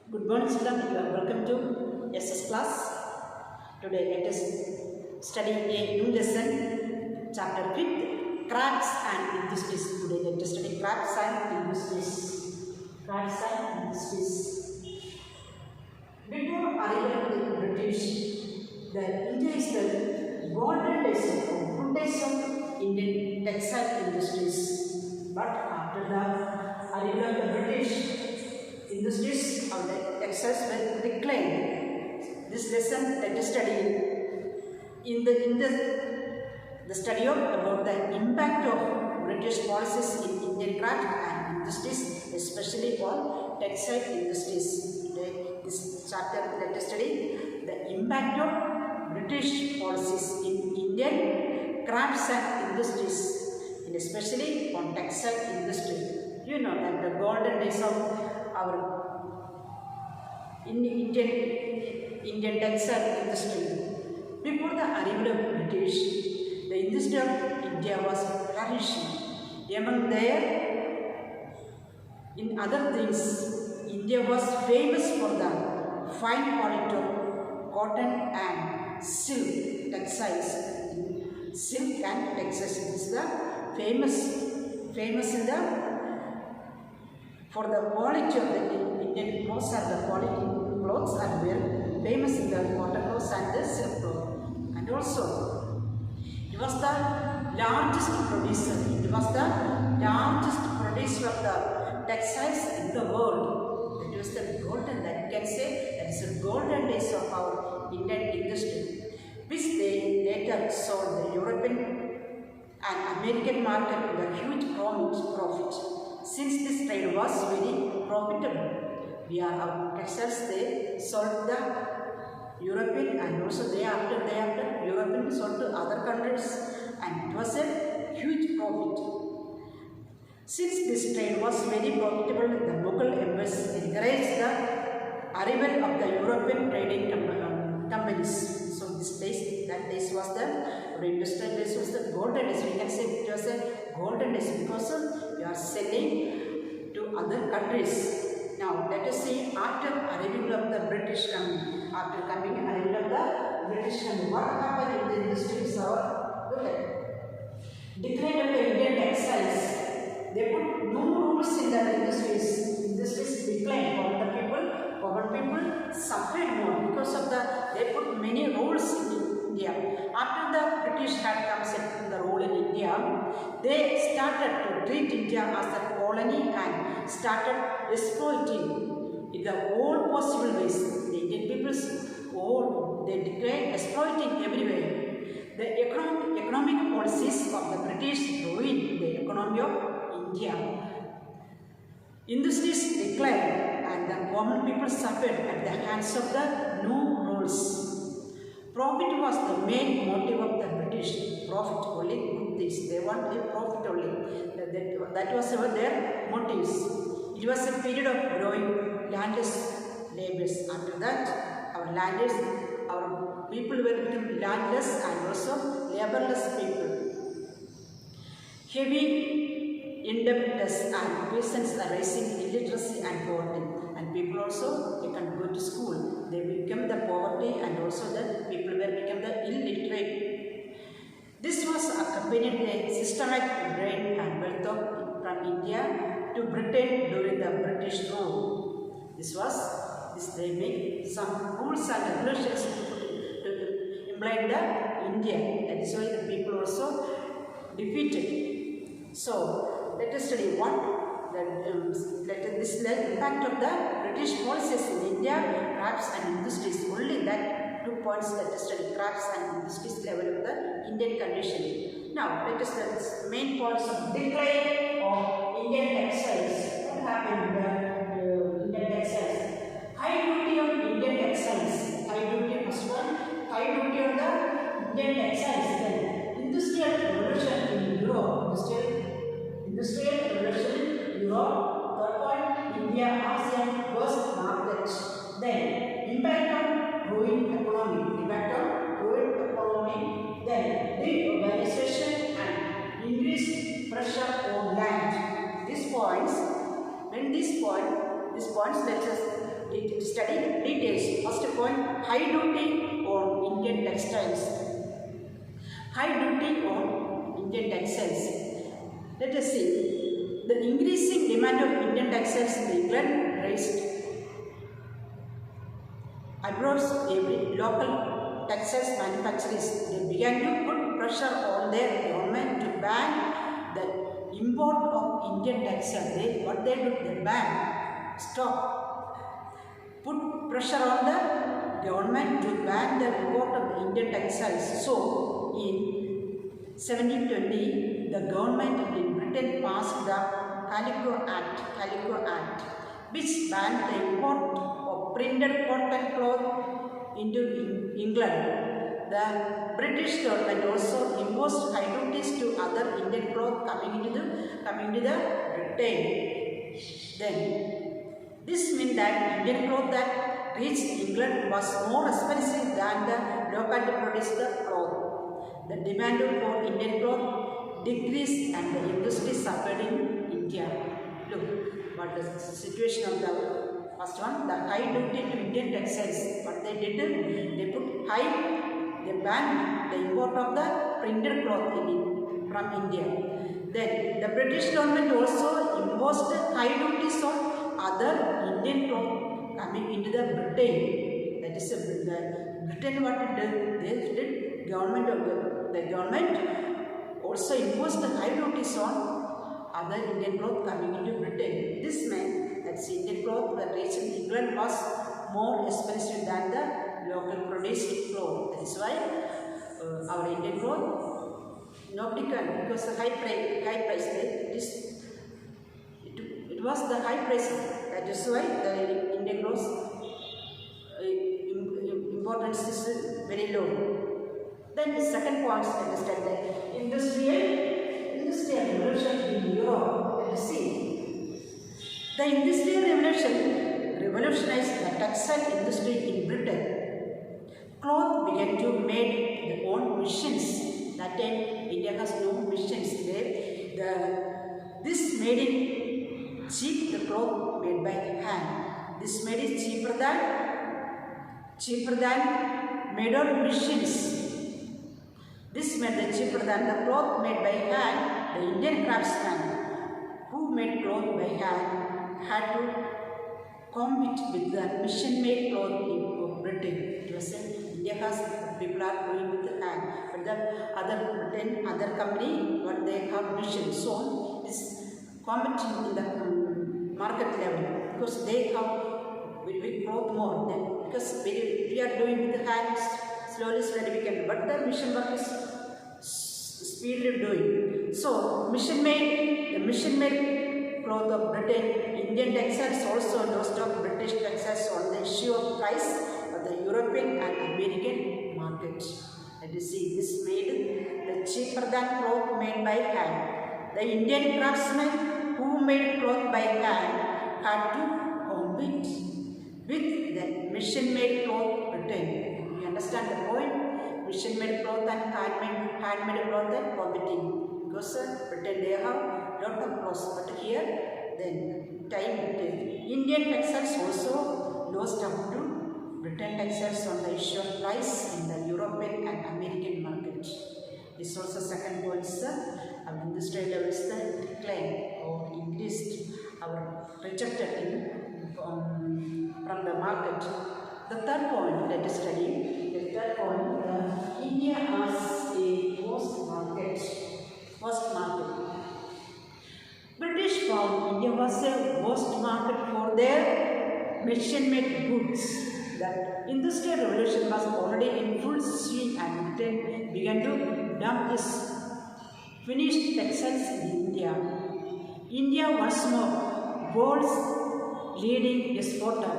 Good morning, children. You are welcome to SS class. Today, let us study a new lesson, chapter 5th, crafts and industries. Today, let us study crafts and industries. Crafts and industries. Before arrival of the British, the India is the golden days of good days of Indian textile industries. But after the arrival of the British, industries of the textiles were declined. This lesson let us study in the study of about the impact of British policies in Indian craft and industries, especially on textile industries. Today, this chapter let us study the impact of British policies in Indian crafts and industries, and especially on textile industry. You know that the golden days of our Indian textile industry. Before the arrival of British, the industry of India was flourishing. Among their, in other things, India was famous for the fine quality of cotton and silk textiles. Silk and textiles is the famous in the for the quality of the Indian clothes and the quality clothes are very famous in the cotton clothes and the silk clothes. And also, it was the largest producer. It was the largest producer of the textiles in the world. That was the golden, that you can say, that is the golden days of our Indian industry, which they later sold the European and American market with a huge profit. Since this trade was very profitable, our textiles they sold the European and also they after European sold to other countries, and it was a huge profit. Since this trade was very profitable, the local embassy encouraged the arrival of the European trading companies. So this days, that days was the industrial days, was the golden days. We can say it was a golden days because we are selling to other countries. Now let us see after arrival of the British coming. After coming arrival of the British coming, what happened in the industries? Look at decline of the Indian textiles. They put no rules in the industries. Industries declined. Common people suffered more because of they put many rules in India. After the British had come set the rule in India, they started to treat India as a colony and started exploiting in the all possible ways. The Indian peoples they declared exploiting everywhere. The economic policies of the British ruined the economy of India. Industries declined and the common people suffered at the hands of the new rules. Profit was the main motive of the British. Profit only, good things. They want a profit only. That was their motives. It was a period of growing landless labours. After that, our people were become landless and also labourless people. Heavy indebtedness and peasants are rising illiteracy and poverty, and people also they can't go to school. They become the poverty, and also the people were become the illiterate. This was accompanied with a systematic drain and wealth from India to Britain during the British rule. They make some rules and regulations to implement the India. That is why the people also defeated. So let us study what the impact of the British policies in India, crafts and industries. Only that 2 points let us study crafts and industries level of the Indian condition. Now let us study the main points of decline of Indian textiles. What happened in the Indian textiles? High duty on Indian textiles. High duty first one. High duty on the Indian textiles. Then industrial revolution in Europe. Industrial revolution in Europe. Third point, India ASEAN first market. Then impact on growing economy. Then deurbanization and increased pressure on land. These points let us study details. First point, high duty on Indian textiles. High duty on Indian textiles. Let us see. The increasing demand of Indian textiles in England raised across every local textiles manufacturers. They began to put pressure on their government to ban the import of Indian textiles. What they do? They ban, stop, put pressure on the government to ban the import of Indian textiles. So, in 1720, the government in Britain passed the Calico Act, which banned the import of printed cotton cloth into England. The British government also imposed high duties to other Indian cloth coming into the Britain. Then, this meant that Indian cloth that reached England was more expensive than the locally produced cloth. The demand for Indian cloth decreased and the industry suffered in India. Look, what is the situation of the first one? The high duty to Indian textiles. What they did, they banned the import of the printed cloth from India. Then the British government also imposed high duties on other Indian cloth coming into the Britain. That is the Britain. What it did? They did the government also imposed high duties on other Indian cloth coming into Britain. This meant that Indian cloth that reached England was more expensive than the local produced cloth. That is why our Indian cloth nobody can, because the high price it was the high price. That is why the Indian cloth importance is very low. Then the second point is understand the industrial revolution in Europe. Let us see. The industrial revolution revolutionized the textile industry in Britain. Cloth began to make their own machines. That time India has no machines there. This made it cheap, the cloth made by hand. This made it cheaper than made on machines. This made it cheaper than the cloth made by hand. The Indian craftsmen who made cloth by hand had to compete with the machine-made cloth of Britain. India has people are doing with the hand, but the other Britain, other company, what they have machine. So this competing in the market level because they have we cloth more than because we are doing with the hands slowly we can, but the machine work is speedily doing. So machine made cloth of Britain, Indian textiles also lost of British textiles on the issue of price of the European and American market. Let us see, this made the cheaper than cloth made by hand. The Indian craftsmen who made cloth by hand had to compete with the machine-made cloth Britain. You understand the point? Machine-made cloth and handmade cloth are competing. Because Britain they have lot of clothes, but here then Indian textiles also lost up to Britain textiles on the issue of price in the European and American market. This also second point is our industrial level is the decline or increased our rejected from the market. The third point let us study. The third point, India has a vast market. British found India was a vast market for their machine-made goods. The Industrial Revolution was already in full swing and Britain began to dump its finished textiles in India. India once more, world's leading exporter.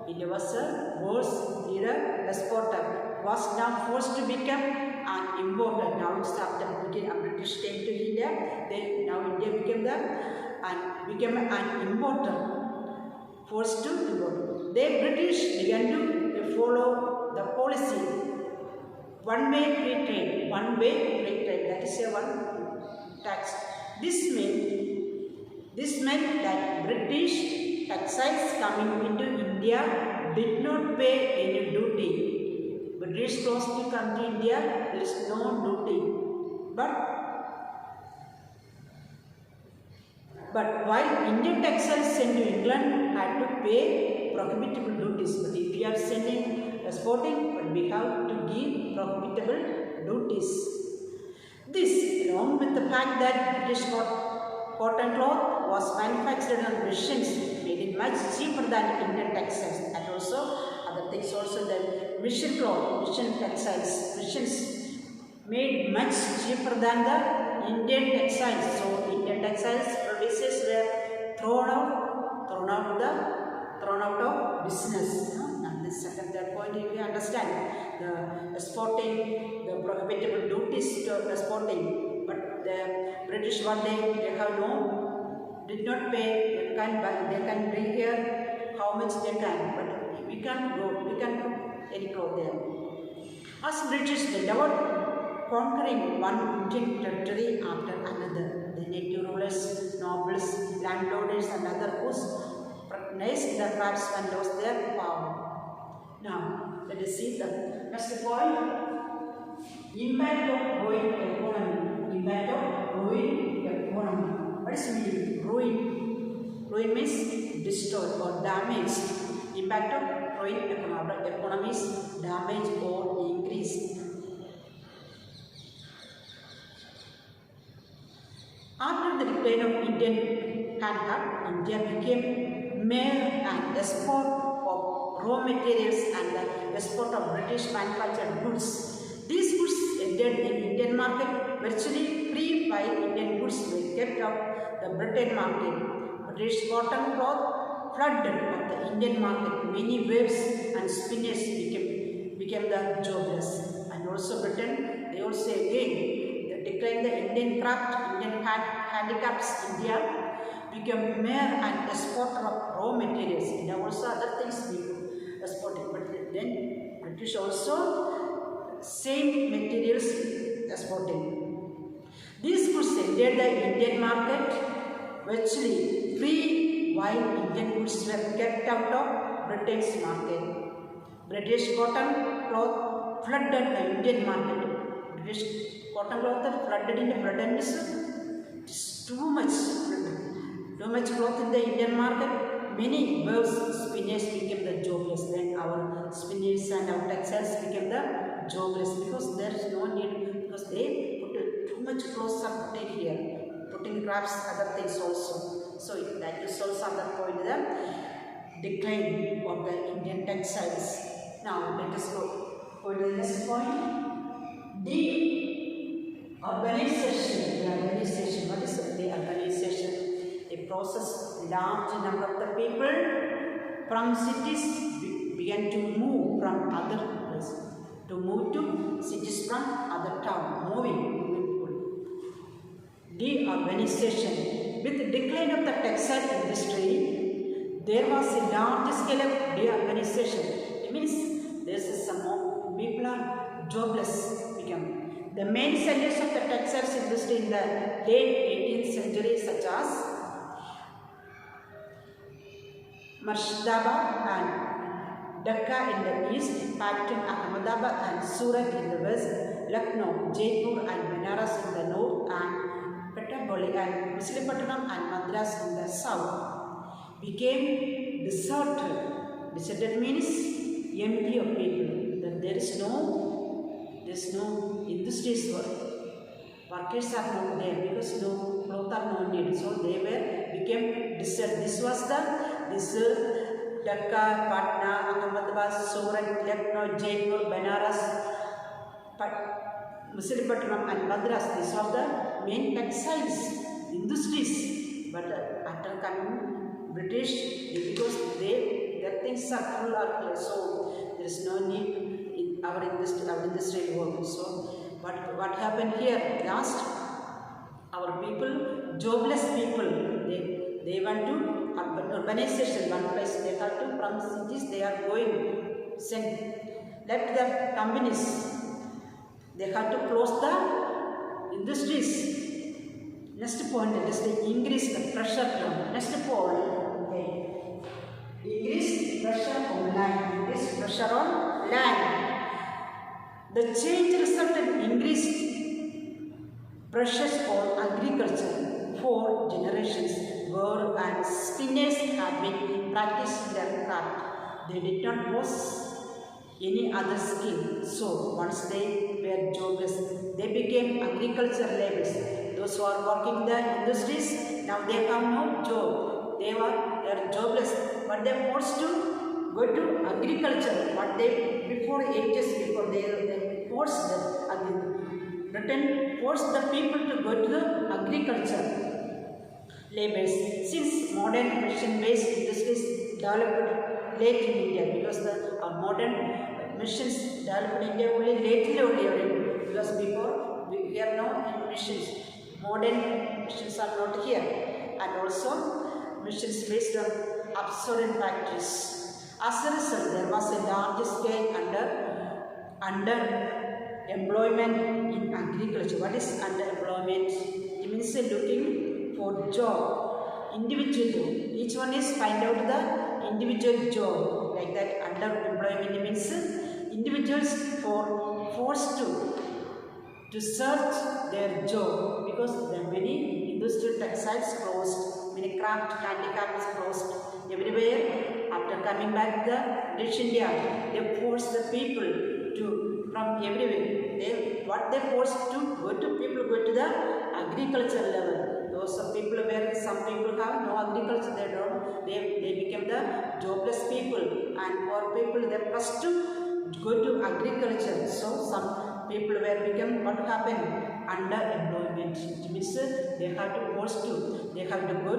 India was a world's leader exporter, was now forced to become an importer. Now it's after British came to India, now India became an importer. Forced to import. The British began to follow the policy one-way free trade. That is a one tax. This meant that British textiles coming into India India did not pay any duty. British clothes to come to India, there is no duty. But while Indian textiles sent to England had to pay prohibitable duties. But if we are sending exporting, but we have to give prohibitable duties. This, along with the fact that British cotton cloth was manufactured on machines made it much cheaper than Indian textiles, and also other things also that machine cloth, machine textiles, machines made much cheaper than the Indian textiles. So Indian textiles producers were thrown out of business. And this second third point, if you understand the exporting, the prohibitable duties to exporting, but the British one day they have did not pay. They can bring here how much they can, but we can't go there. As British, they never conquering one Indian territory after another. The native rulers, nobles, landowners, and other whose recognized the craftsmen lost their power. Now, let us see the next point. Impact of ruined economy. Impact of ruined economy. What is mean? Ruin. Ruin means destroyed or damaged. Impact of ruined economy. Economy is damaged or increased. After the decline of Indian handcraft, India became mere an export of raw materials and the export of British manufactured goods. These goods ended in Indian market virtually free while Indian goods were kept out the Britain market. British cotton cloth flooded of the Indian market. Many waves and spinners became the jobless. And also Britain, they also again declined the Indian craft, Indian handicrafts. India became mere an exporter of raw materials. India also other things we exported, but then British also same materials exporting. These goods entered the Indian market virtually free while Indian goods were kept out of Britain's market. British cotton cloth flooded the Indian market. British cotton cloth flooded in the Britain is too much cloth in the Indian market. Many weavers, spinners became the jobless. Then our spinners and our textiles became the jobless because there is no need, because they put too much clothes are put here, putting crafts, other things also. So that is also another point, the decline of the Indian textiles. Now let us go to the next point. The urbanization. What is the urbanization? A process large number of the people from cities began to move from other places, to move to cities from other towns, moving people. De-urbanization. With the decline of the textile industry, there was a large scale of de-urbanization. It means there is some more people are jobless become. The main sellers of the textiles industry in the late 18th century, such as Murshidabad and Dhaka in the east, Patan, Ahmedabad and Surat in the west, Lucknow, Jaipur and Benares in the north, and Petapoli and Machilipatnam and Madras in the south, became deserted. Deserted means empty of people. That there is no industries workers are not there because no clothes are no need. So they became deserted. This was Dhaka, Patna, Ahmedabad, Surat, Lucknow, Jaipur, Benares, Machilipatnam and Madras. These are the main textiles industries. But after coming British, because their things are full of place, so there is no need in our industrial work. So what happened here? Last, our people, jobless people, they went to urbanization. One place they have to, from cities they are going, let the companies, they have to close the industries. Next point is the increase the pressure. Next point, okay, increase pressure pressure on land. The change resulted in increased pressures on agriculture. For generations, war and spinners had been practicing their craft. They did not possess any other skill. So once they were jobless, they became agriculture laborers. Those who are working in the industries, now they have no job. They are jobless, but they are forced to go to agriculture. But they before ages before they forced Britain forced the people to go to the agriculture labors. Since modern machine-based industries developed late in India, because the modern machines developed in India only lately, because before we are now in machines. Modern machines are not here, and also machines based on absorbent factories. As a result, there was a large scale under employment in agriculture. What is underemployment? It means looking for job, individual job. Each one is find out the individual job. Like that, underemployment means individuals forced to search their job, because there are many industrial textiles closed, many craft handicrafts closed everywhere. After coming back the British India, they forced the people to from everywhere. They forced to go to the agriculture level. Those people where some people have no agriculture, they became the jobless people, and poor people they forced to go to agriculture. So some people were become what happened? Underemployment. It means they have to go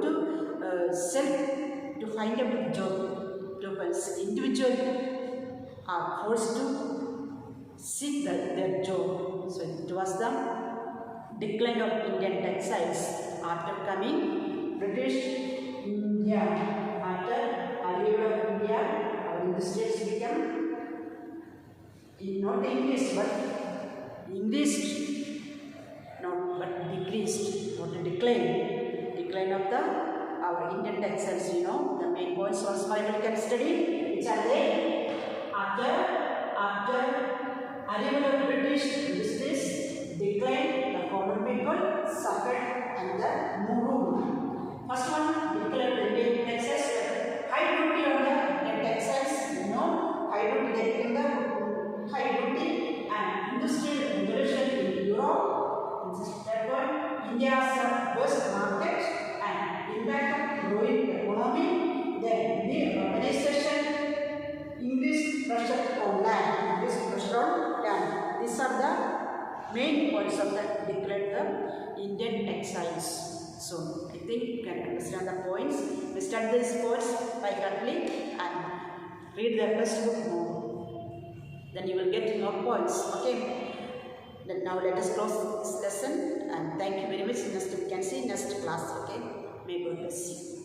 to self to find a job. Individual are forced to seek their job. So it was the decline of Indian textiles after coming British India. After arrival of India, our industries became not increased but increased, not but decreased, not a decline of our Indian textiles. The main points was we can study, which are there. After arrival of British industries, decline, the common people suffered and the moved. First one, decline of Indian textiles. High duty on the Indian textiles. High duty getting the high duty and industrial revolution in Europe. Therefore, India's first market and impact of growing economy. Then the urbanization, English pressure on land. These are the main points of the decline of Indian textiles. So I think you can understand the points. We study these points by carefully and read the textbook more. Then you will get more points. Okay. Then now let us close this lesson, and thank you very much. Next we can see next class. Okay. May God bless you.